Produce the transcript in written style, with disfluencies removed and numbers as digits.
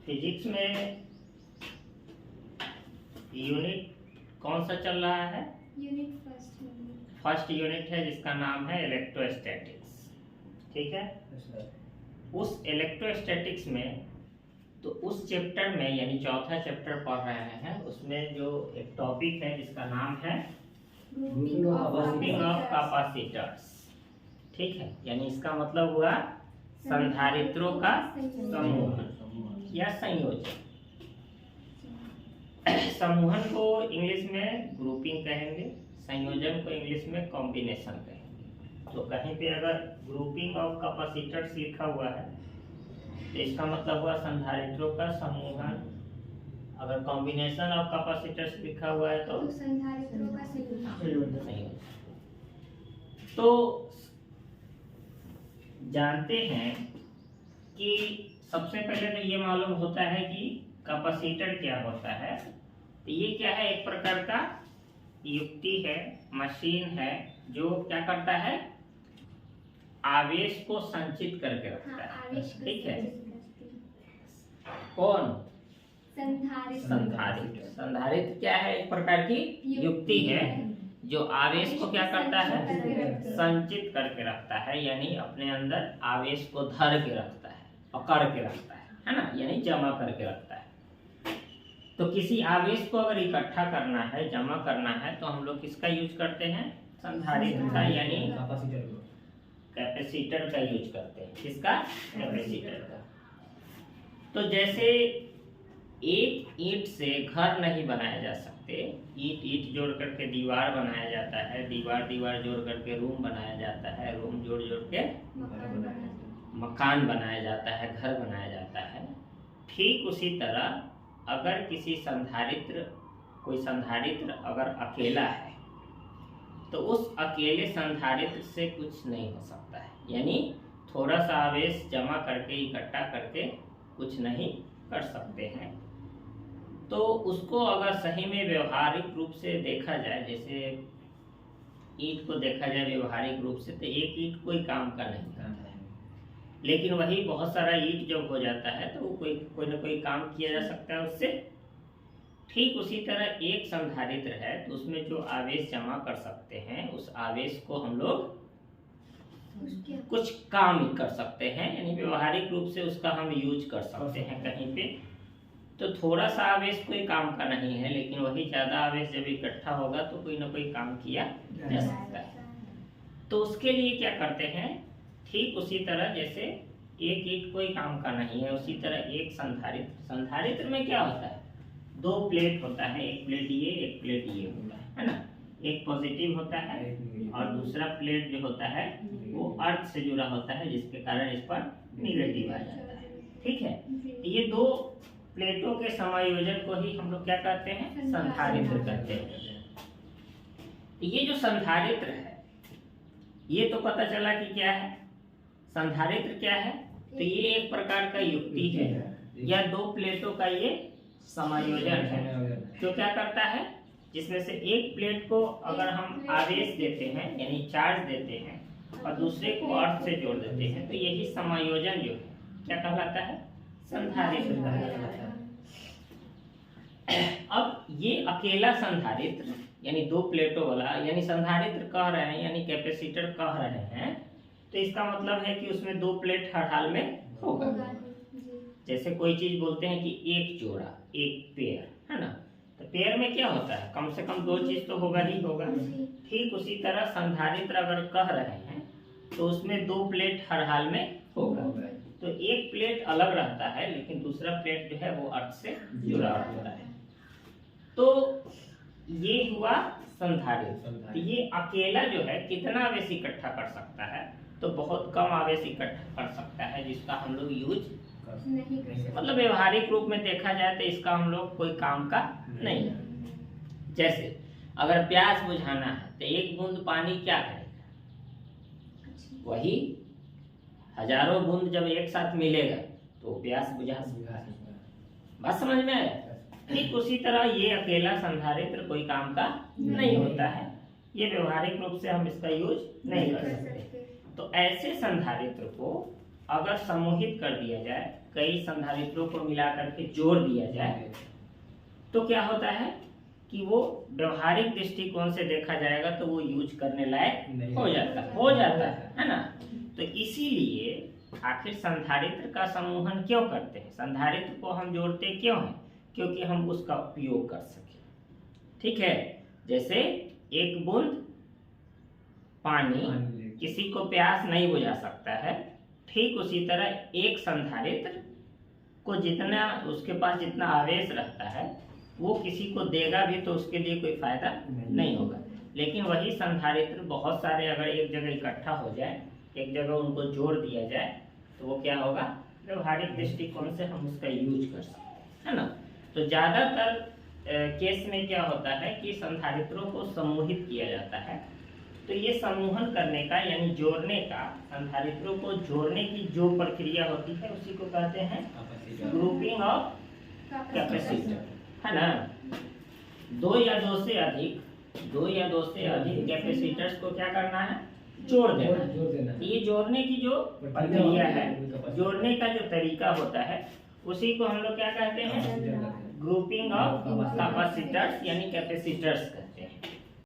Physics में unit कौन सा चल रहा है? यूनिट फर्स्ट यूनिट है जिसका नाम है इलेक्ट्रोस्टैटिक्स। ठीक है, उस इलेक्ट्रोस्टैटिक्स में तो उस चैप्टर में यानी चौथा चैप्टर पढ़ रहे हैं, उसमें जो एक टॉपिक है जिसका नाम है ग्रुपिंग ऑफ कैपेसिटर्स। ठीक है, यानी इसका मतलब हुआ संधारित्रों का समूहन या संयोजन। समूहन को इंग्लिश में ग्रुपिंग कहेंगे, संयोजन को इंग्लिश में कॉम्बिनेशन कहेंगे। तो कहीं पे अगर ग्रुपिंग ऑफ कैपेसिटर्स लिखा हुआ है तो इसका मतलब हुआ संधारित्रों का समूहन। अगर कॉम्बिनेशन ऑफ कैपेसिटर्स लिखा हुआ है तो संधारित्रों का संयोजन। तो जानते हैं कि सबसे पहले तो ये मालूम होता है कि कैपेसिटर क्या होता है। तो ये क्या है, एक प्रकार का युक्ति है, मशीन है जो क्या करता है, आवेश को संचित करके रखता है। ठीक है, कौन? संधारित्र। संधारित्र क्या है, एक प्रकार की युक्ति है जो आवेश को क्या करता है, संचित करके रखता है, यानी अपने अंदर आवेश को धर के रखता है, पकड़ के रखता है ना, यानी जमा करके रखता है। तो किसी आवेश को अगर इकट्ठा करना है, जमा करना है, तो हम लोग किसका यूज करते हैं? संधारित्र का, यानी कैपेसिटर का यूज करते हैं। किसका? कैपेसिटर का। तो जैसे एक ईंट से घर नहीं बनाए जा सकते, ईंट ईंट जोड़ करके दीवार बनाया जाता है, दीवार दीवार जोड़ करके रूम बनाया जाता है, रूम जोड़ जोड़ के मकान बनाया जाता है, घर बनाया जाता है। ठीक उसी तरह अगर किसी संधारित्र, कोई संधारित्र अगर अकेला है तो उस अकेले संधारित्र से कुछ नहीं हो सकता है, यानी थोड़ा सा आवेश जमा करके इकट्ठा करके कुछ नहीं कर सकते हैं। तो उसको अगर सही में व्यवहारिक रूप से देखा जाए, जैसे ईंट को देखा जाए व्यवहारिक रूप से, तो एक ईंट कोई काम का नहीं करता है। लेकिन वही बहुत सारा ईंट जब हो जाता है तो कोई ना कोई काम किया जा सकता है उससे। ठीक उसी तरह एक संधारित्र है तो उसमें जो आवेश जमा कर सकते हैं, उस आवेश को हम लोग कुछ काम कर सकते हैं, यानी व्यवहारिक रूप से उसका हम यूज कर सकते हैं कहीं पे। तो थोड़ा सा आवेश कोई काम का नहीं है, लेकिन वही ज्यादा आवेश जब इकट्ठा होगा तो कोई ना कोई काम किया जा सकता है। तो उसके लिए क्या करते हैं, ठीक उसी तरह जैसे एक ईंट कोई काम का नहीं है, उसी तरह एक संधारित्र। संधारित्र में क्या होता है, दो प्लेट होता है, एक प्लेट ये, एक प्लेट ये होता है ना। एक पॉजिटिव होता है और दूसरा प्लेट जो होता है वो अर्थ से जुड़ा होता है, जिसके कारण इस पर निगेटिव आ जाता है। ठीक है, ये दो प्लेटों के समायोजन को ही हम लोग क्या कहते हैं, संधारित्र कहते हैं। ये जो संधारित्र है, ये तो पता चला कि क्या है, संधारित्र क्या है। तो ये एक प्रकार का युक्ति है या दो प्लेटों का ये समायोजन है जो क्या करता है, जिसमें से एक प्लेट को अगर हम आवेश देते हैं यानी चार्ज देते हैं और दूसरे को अर्थ से जोड़ देते हैं, तो यही समायोजन जो है क्या कहलाता है, संधारित्र कहलाता है। अब ये अकेला संधारित्र यानी दो प्लेटों वाला, यानी संधारित्र कह रहे हैं, यानी कैपेसिटर कह रहे हैं, तो इसका मतलब है कि उसमें दो प्लेट हर हाल में होगा। जैसे कोई चीज बोलते हैं कि एक जोड़ा, एक पेयर, है ना। तो पेयर में क्या होता है, कम से कम दो चीज तो होगा ही होगा। ठीक उसी तरह संधारित्र अगर कह रहे हैं तो उसमें दो प्लेट हर हाल में होगा। तो एक प्लेट अलग रहता है लेकिन दूसरा प्लेट जो है वो अर्थ से जुड़ा होता है। तो ये हुआ संधारित्र। तो ये अकेला जो है कितना आवेश इकट्ठा कर सकता है, तो बहुत कम आवेश इकट्ठा कर सकता है, जिसका हम लोग यूज नहीं कर सकते। मतलब व्यवहारिक रूप में देखा जाए तो इसका हम लोग कोई काम का नहीं। जैसे अगर प्यास बुझाना है तो एक बूंद पानी क्या करेगा, वही हजारों बूंद जब एक साथ मिलेगा तो प्यास बुझा सकता है। बात समझ में आया। ठीक उसी तरह ये अकेला संधारित्र कोई काम का नहीं होता है, ये व्यवहारिक रूप से हम इसका यूज नहीं कर सकते। तो ऐसे संधारित्र को अगर समूहित कर दिया जाए कई संधारित्रों को मिला करके जोड़ दिया जाए तो क्या होता है कि वो व्यवहारिक दृष्टिकोण से देखा जाएगा तो वो यूज करने लायक हो जाता है ना। तो इसीलिए आखिर संधारित्र का समूहन क्यों करते हैं, संधारित्र को हम जोड़ते क्यों हैं, क्योंकि हम उसका उपयोग कर सके। ठीक है, जैसे एक बूंद पानी किसी को प्यास नहीं बुझा सकता है, ठीक उसी तरह एक संधारित्र को जितना उसके पास जितना आवेश रहता है वो किसी को देगा भी तो उसके लिए कोई फायदा नहीं होगा। लेकिन वही संधारित्र बहुत सारे अगर एक जगह इकट्ठा हो जाए, एक जगह उनको जोड़ दिया जाए तो वो क्या होगा, व्यवहारिक दृष्टिकोण से हम उसका यूज कर सकते हैं ना। तो ज़्यादातर केस में क्या होता है कि संधारित्रों को समूहित किया जाता है। तो ये समूहन करने का यानी जोड़ने का, संधारित्रों को जोड़ने की जो प्रक्रिया होती है उसी को कहते हैं ग्रुपिंग ऑफ कैपेसिटर, है ना। दो या दो से अधिक कैपेसिटर्स को क्या करना है, जोड़ देना। ये जोड़ने की जो प्रक्रिया है, जोड़ने का जो तरीका होता है उसी को हम लोग क्या कहते हैं, ग्रुपिंग ऑफ कैपेसिटर्स यानी कैपेसिटर्स कहते हैं।